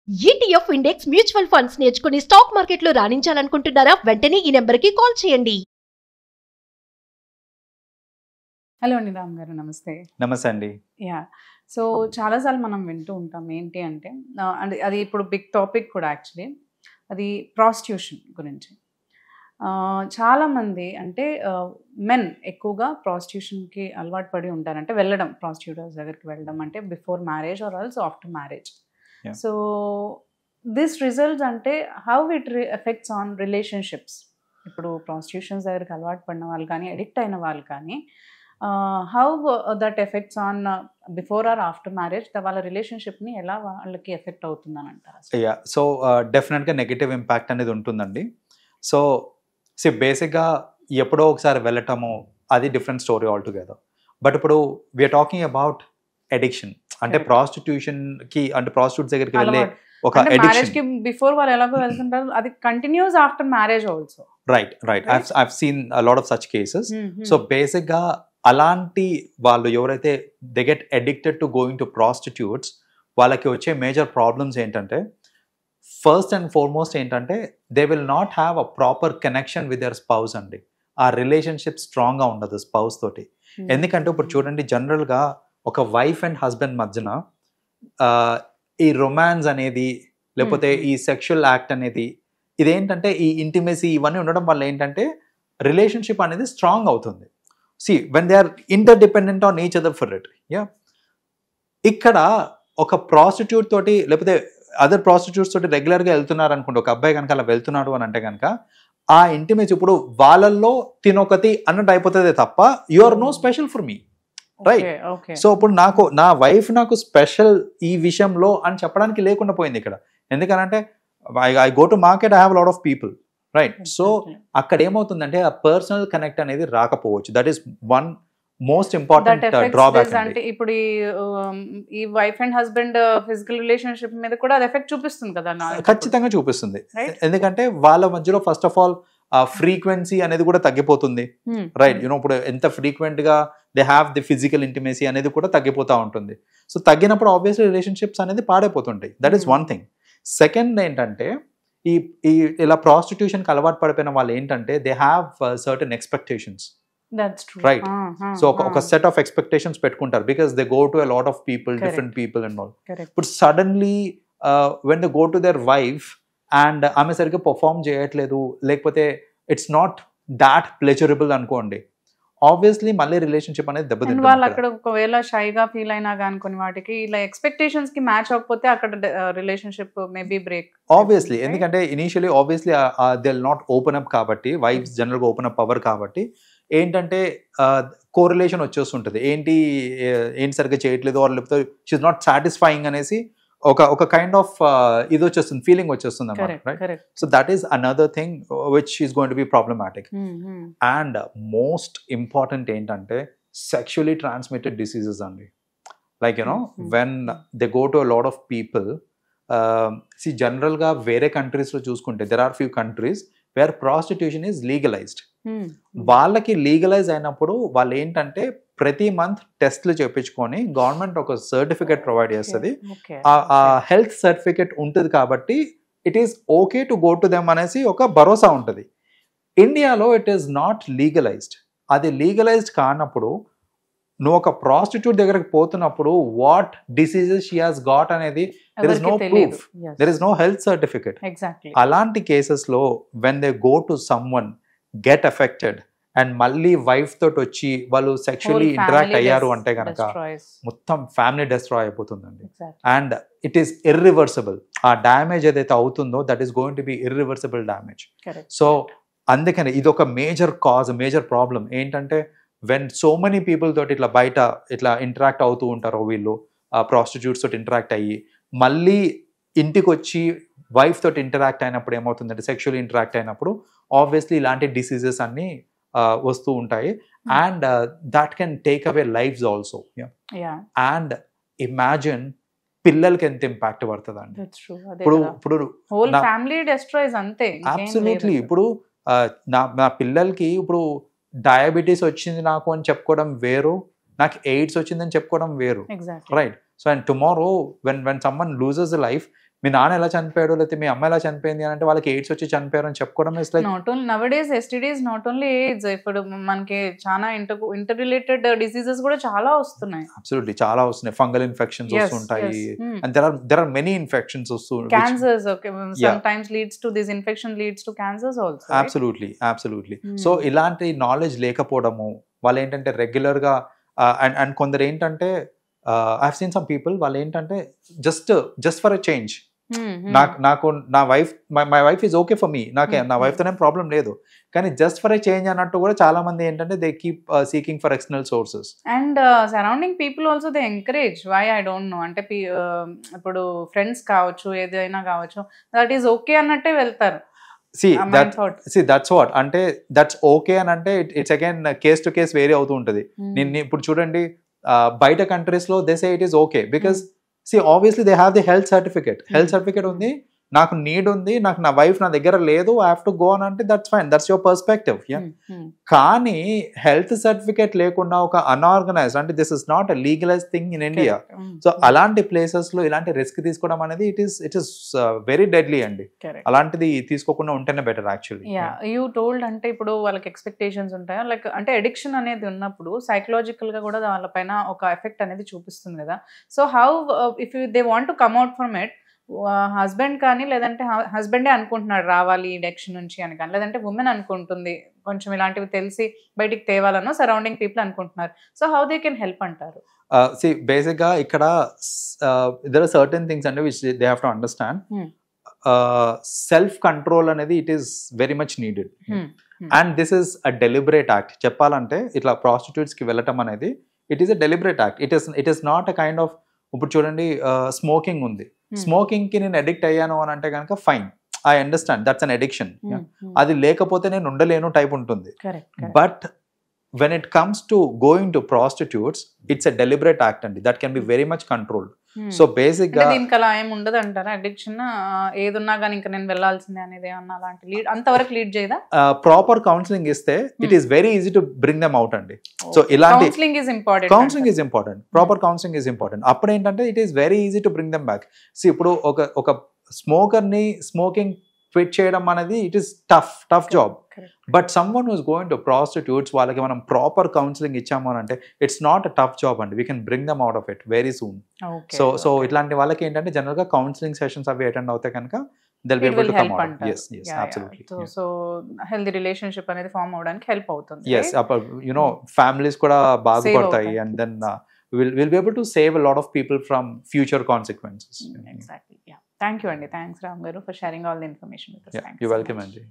ETF index mutual funds నేర్చుకుని stock మార్కెట్లో రాణించాలనుకుంటున్నారా? వెంటనే ఈ నెంబర్కి కాల్ చేయండి. హలో అండి, రామ్ గారు నమస్తే. నమస్తే అండి. యా, సో చాలాసార్లు మనం వింటూ ఉంటాం ఏంటి అంటే అది ఇప్పుడు బిగ్ టాపిక్ కూడా యాక్చువల్లీ, అది ప్రాస్టిట్యూషన్ గురించి. చాలామంది అంటే మెన్ ఎక్కువగా ప్రాస్టిట్యూషన్కి అలవాటు పడి ఉంటారు. అంటే వెళ్ళడం, ప్రాస్టిట్యూటర్స్ దగ్గరికి వెళ్ళడం అంటే before marriage or also after marriage. So this results అంటే how it effects on relationships. ఇప్పుడు ప్రాస్టిట్యూషన్స్ దగ్గరికి అలవాటు పడిన వాళ్ళు కానీ, అడిక్ట్ అయిన వాళ్ళు కానీ, how that effects on before or after marriage, వాళ్ళ రిలేషన్షిప్ని ఎలా వాళ్ళకి ఎఫెక్ట్ అవుతుందని అంటారు? సో డెఫినెట్గా నెగిటివ్ ఇంపాక్ట్ అనేది ఉంటుందండి. సో బేసిక్గా ఎప్పుడో ఒకసారి వెళ్ళటము అది different story all together. But ఇప్పుడు వీఆర్ టాకింగ్ అబౌట్ అడిక్షన్, అంటే ప్రాస్టిట్యూషన్కి, అంటే ప్రాస్టిట్యూట్స్ దగ్గరికి వెళ్ళే ఒక అడిక్షన్. బిఫోర్ వాళ్ళు ఎలాగో వెళ్తుంటారు, అది continuous after marriage also. Right. I've seen a lot of such cases. So బేసిక్గా అలాంటి వాళ్ళు ఎవరైతే they get addicted to going to prostitutes, వాళ్ళకి వచ్చే మేజర్ ప్రాబ్లమ్స్ ఏంటంటే, ఫస్ట్ అండ్ ఫార్మోస్ట్ ఏంటంటే they will not have a proper connection with their spouse అండి. ఆ రిలేషన్షిప్ స్ట్రాంగ్గా ఉండదు స్పౌస్ తోటి. ఎందుకంటే ఇప్పుడు చూడండి, జనరల్గా ఒక వైఫ్ అండ్ హస్బెండ్ మధ్యన ఈ రొమాన్స్ అనేది, లేకపోతే ఈ సెక్షువల్ యాక్ట్ అనేది, ఇదేంటంటే ఈ ఇంటిమసీ ఇవన్నీ ఉండడం వల్ల ఏంటంటే రిలేషన్షిప్ అనేది స్ట్రాంగ్ అవుతుంది. When they are inter dependent on each other for it. ఇక్కడ ఒక ప్రాస్టిట్యూట్ తోటి, లేకపోతే అదర్ ప్రాస్టిట్యూట్స్ తోటి రెగ్యులర్గా వెళ్తున్నారు అనుకుంటే, ఒక అబ్బాయి కనుక అలా వెళ్తున్నాడు అని అంటే కనుక ఆ ఇంటిమసీ ఇప్పుడు వాళ్ళల్లో తినొకటి అన్నట్టు అయిపోతుంది తప్ప you are no special for me, right? So ఇప్పుడు నా వైఫ్ నాకు స్పెషల్ ఈ విషయంలో అని చెప్పడానికి లేకుండా పోయింది ఇక్కడ. ఎందుకనంటే I go to market, I have lot of people, right? So అక్కడ ఏమవుతుందంటే ఆ పర్సనల్ కనెక్ట్ అనేది రాకపోవచ్చు. That is one most important drawback. అంటే ఇప్పుడు ఈ wife and husband physical relationship మీద కూడా అది ఎఫెక్ట్ చూపిస్తుంది కదా? ఖచ్చితంగా చూపిస్తుంది. ఎందుకంటే వాళ్ళ మధ్యలో ఫస్ట్ ఆఫ్ ఆల్ ఫ్రీక్వెన్సీ అనేది కూడా తగ్గిపోతుంది, రైట్? ఇప్పుడు ఎంత ఫ్రీక్వెంట్ గా they have the physical intimacy అనేది కూడా తగ్గిపోతూ ఉంటుంది. సో తగ్గినప్పుడు ఆబ్వియస్లీ రిలేషన్షిప్స్ అనేది పాడైపోతుంటాయి. That is one thing. Second ఏంటంటే ఈ ఇలా ప్రాస్టిట్యూషన్కి అలవాటు పడిపోయిన వాళ్ళు ఏంటంటే they have certain expectations, right? So ఒక సెట్ ఆఫ్ ఎక్స్పెక్టేషన్స్ పెట్టుకుంటారు, because they go to a lot of people, different people and all. ఇప్పుడు suddenly when they go to their wife and ఆమె సరిగ్గా పర్ఫార్మ్ చేయట్లేదు, లేకపోతే ఇట్స్ నాట్ దాట్ ప్లెజరబుల్ అనుకోండి, obviously మళ్ళీ relationship అనేది దెబ్బతింటుంది. వాళ్ళు అక్కడ ఒకవేళ షైగా ఫీల్ అయినా కానీ కొన్ని వాటికి ఇలా ఎక్స్పెక్టేషన్స్ కి మ్యాచ్ అవ్వకపోతే అక్కడ రిలేషన్షిప్ మేబీ బ్రేక్ ఆబ్వియస్లీ. ఎందుకంటే initially obviously they will not open up కాబట్టి, వైఫ్స్ జనరల్గా ఓపెన్ అప్ అవ్వరు కాబట్టి ఏంటంటే కోరిలేషన్ వచ్చేస్తుంటుంది. ఏంటి సరిగ్గా చేయట్లేదు, ఆర్ లేకపోతే షీఈ్ నాట్ సాటిస్ఫైయింగ్ అనేసి ఒక కైండ్ ఆఫ్ ఇది వచ్చేస్తుంది, ఫీలింగ్ వచ్చేస్తుంది అన్నమాట, right? So that is another thing which is going to be problematic. And most important ఏంటంటే సెక్షువలీ ట్రాన్స్మిటెడ్ డిసీజెస్ అండి. Like when they go to a lot of people, జనరల్గా వేరే కంట్రీస్లో చూసుకుంటే there are few countries where prostitution is legalised. వాళ్ళకి legalise అయినప్పుడు వాళ్ళు ఏంటంటే ప్రతి మంత్ టెస్ట్లు చేయించుకొని గవర్నమెంట్ ఒక సర్టిఫికేట్ ప్రొవైడ్ చేస్తుంది. ఆ హెల్త్ సర్టిఫికేట్ ఉంటుంది కాబట్టి it is okay to go to them అనేసి ఒక భరోసా ఉంటుంది. ఇండియాలో ఇట్ ఈస్ నాట్ లీగలైజ్డ్. అది లీగలైజ్డ్ కానప్పుడు నువ్వు ఒక ప్రాస్టిట్యూట్ దగ్గరకు పోతున్నప్పుడు what diseases she has got అనేది there is no proof, there is no health certificate. Exactly. అలాంటి కేసెస్లో when they go to someone get affected and మళ్ళీ వైఫ్ తోటి వచ్చి వాళ్ళు సెక్షువల్లీ ఇంటరాక్ట్ అయ్యారు అంటే కనుక మొత్తం ఫ్యామిలీ డిస్ట్రాయ్ అయిపోతుందండి. And it is irreversible. ఆ డ్యామేజ్ ఏదైతే అవుతుందో that is going to B irreversible damage. So అందుకని ఇది ఒక మేజర్ కాజ్, మేజర్ ప్రాబ్లం ఏంటంటే వెన్ సో మెనీ పీపుల్ తోటి ఇట్లా బయట ఇట్లా ఇంటరాక్ట్ అవుతూ ఉంటారో, వీళ్ళు ప్రాస్టిట్యూట్స్ తోటి ఇంటరాక్ట్ అయ్యి మళ్ళీ ఇంటికి వచ్చి వైఫ్ తోటి ఇంటరాక్ట్ అయినప్పుడు ఏమవుతుందంటే, సెక్షువల్ ఇంటరాక్ట్ అయినప్పుడు ఆబ్వియస్లీ ఇలాంటి డిసీజెస్ అన్ని వస్తూ ఉంటాయి. And that can take away lives also. And imagine పిల్లలకి ఎంత ఇంపాక్ట్ పడుతుంది అండి. ఇప్పుడు అబ్సల్యూట్లీ. ఇప్పుడు నా పిల్లలకి ఇప్పుడు డయాబెటీస్ వచ్చింది నాకు అని చెప్పుకోవడం వేరు, నాకు ఎయిడ్స్ వచ్చిందని చెప్పుకోవడం వేరు, right? So and tomorrow when someone loses a life, మీ నాన్న ఎలా చనిపోయాడు లేకపోతే మీ అమ్మ ఎలా చనిపోయింది అని అంటే వాళ్ళకి ఎయిడ్స్ వచ్చి చనిపోయారు అని చెప్పుకోవడం is like not only nowadays STDs not only AIDS, ఇప్పుడు మనకి చాలా ఇంటర్ రిలేటెడ్ డిసీజెస్ కూడా చాలా వస్తున్నాయి. అబ్సల్యూట్లీ చాలా వస్తున్నాయి, ఫంగల్ ఇన్ఫెక్షన్స్ వస్తుంటాయి, and there are many infections వస్తున్నాయి, cancers, okay, sometimes leads to this infection leads to cancers also, right? absolutely. So ఇలాంటి నాలెడ్జ్ లేకపోవడము, వాళ్ళు ఏంటంటే రెగ్యులర్ గా అండ్ కొందరు ఏంటంటే I have seen some people వాళ్ళు ఏంటంటే జస్ట్ ఫర్ ఎ చేంజ్, నాకు నా wife my wife is okay for me, నా వైఫ్ తోనే ప్రాబ్లం లేదు, కానీ జస్ట్ ఫర్ ఎ చేంజ్ అన్నట్టు కూడా చాలా మంది ఏంటంటే they keep seeking for external sources. And surrounding people also they encourage, why I don't know, అంటే ఇప్పుడు ఫ్రెండ్స్ కావచ్చు ఏదైనా కావచ్చు, దట్ ఈస్ ఓకే అన్నట్టే వెళ్తారు. దట్స్ వాట్ అంటే దట్స్ ఓకే అని అంటే it's again case to case vary అవుతూ ఉంటుంది. నేను ఇప్పుడు చూడండి బయట కంట్రీస్ లో they say it is okay because obviously they have the health certificate ఉంది, నాకు నీడ్ ఉంది, నాకు నా వైఫ్ నా దగ్గర లేదు, ఐ హావ్ టు గో అని అంటే that's fine, that's your perspective. కానీ హెల్త్ సర్టిఫికేట్ లేకుండా ఒక అన్ఆర్గనైజ్డ్ అంటే this is not a legalise thing in India. So అలాంటి ప్లేసెస్ లో ఇలాంటి రిస్క్ తీసుకోవడం అనేది ఇట్ ఈస్ వెరీ డెడ్లీ అండి. అలాంటిది తీసుకోకుండా ఉంటేనే బెటర్ యాక్చువల్లీ. యూ టోల్డ్ అంటే ఇప్పుడు వాళ్ళకి ఎక్స్పెక్టేషన్స్ ఉంటాయా, లైక్ అంటే అడిక్షన్ అనేది ఉన్నప్పుడు సైకలాజికల్ గా కూడా వాళ్ళపైన ఒక ఎఫెక్ట్ అనేది చూపిస్తుంది కదా. So how if they want to come out from it, husband కానీ లేదంటే హస్బెండే అనుకుంటున్నాడు రావాలి అడిక్షన్ నుంచి అని కానీ, లేదంటే ఉమెన్ అనుకుంటుంది కొంచెం ఇలాంటివి తెలిసి బయటికి తేవాలనో సరౌండింగ్ పీపుల్ అనుకుంటున్నారు, so how they can help అంటారు? బేసిక్ గా ఇక్కడ there are certain things అంటే which they have to understand. Self control అనేది it is very much needed and this is a deliberate act. చెప్పాలంటే ఇట్లా ప్రాస్టిట్యూట్స్ కి వెళ్ళటం అనేది it is a deliberate act. It is not a kind of, ఇప్పుడు చూడండి smoking ఉంది, smoking కి నేను అడిక్ట్ అయ్యాను అని అంటే కనుక fine, I understand that's an addiction. అది లేకపోతే నేను ఉండలేను టైప్ ఉంటుంది. But when it comes to going to prostitutes, it's a deliberate act and that can be very much controlled. So basically దీనికి అలా ఏం ఉండదు అంటారా? అడిక్షన్ ఏదున్నా కానీ ఇంకా నేను వెళ్ళాల్సిందే అనేది ఏమన్నా అలాంటి లీడ్ అంతవరకు లీడ్ చేయదా? ప్రాపర్ కౌన్సిలింగ్ ఇస్తే it is very easy to bring them out అండి. సో ఇలాంటి counselling is important, proper counselling is important. అప్పుడు ఏంటంటే it is very easy to bring them back. So ఇప్పుడు ఒక స్మోకర్ ని స్మోకింగ్ క్విట్ చేయడం అనేది it is tough job. But someone who's going to prostitutes, వాళ్ళకి మనం ప్రాపర్ కౌన్సిలింగ్ ఇచ్చాము అని అంటే it's not a tough job అండి. We can bring them out of it very soon. So ఇట్లాంటి వాళ్ళకి ఏంటంటే జనరల్ గా కౌన్సిలింగ్ సెషన్స్ అవి అటెండ్ అవుతాయి కనుక they'll be able to come out. Yes, absolutely. So healthy relationship అనేది ఫార్మ్ అవడానికి హెల్ప్ అవుతుంది. Yes, families కూడా బాగుపడతాయి and then we'll be able to save a lot of people from future consequences. Exactly. Yeah. Thank you, Andy. Thanks, Ram Garu, for sharing all the information with us. You're welcome, Andy.